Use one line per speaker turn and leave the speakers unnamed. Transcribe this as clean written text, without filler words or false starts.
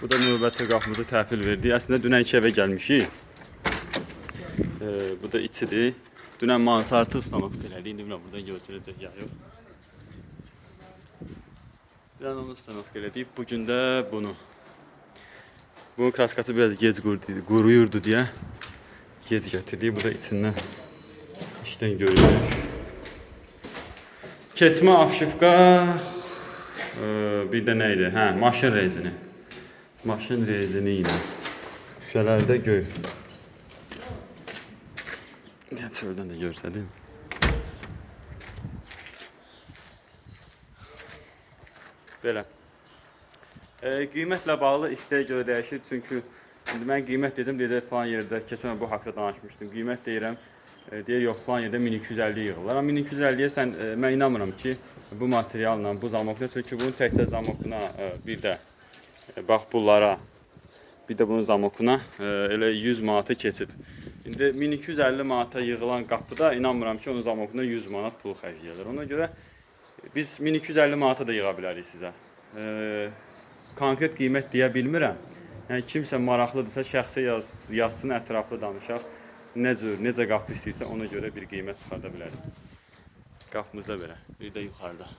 Bu da növbəti qapımızı təhvil verdi. Əslində dünənki evə gəlmişik. Bu da içidir. Dünən mansartı ustanovka elədi. İndi bilmirəm burada göstərəcək ya yox. Dünən onu ustanovka elədik. Bugün də bunu. Bunun kraskası biraz gec quruyurdu deyə gec gətirdik. Bu da içindən işdən görünür. Keçmə afşifka. Bir də nə idi? Hə, maşın rezini. Maşın rezini ilə. Şüşələrdə göy. Şuradan da görsədim. Belə. Qiymətlə bağlı istəyə görə dəyişir. Çünki mən qiymət dedim, falan yerdə keçən bu haqda danışmışdım. Qiymət deyirəm, deyir yox falan yerdə 1250 yığırlar. Amma 1250-yə mən inanmıram ki, bu materialla, bu zamokla, çünki bunun təkcə zamokuna, bir də bax bunlara, bir də bunun zamokuna elə 100 manatı keçib. İndi 1250 manata yığılan qapıda inanmıram ki, onun zamokuna 100 manat pul xərcləyirlər. Ona görə biz 1250 manata da yığa bilərik sizə. Konkret qiymət deyə bilmirəm. Yəni kimsə maraqlıdırsa şəxsi yazsın, ətraflı danışaq. Necə qapı istəyirsə ona görə bir qiymət çıxarda bilərik. Qapımız da belə, bir də yuxarıda.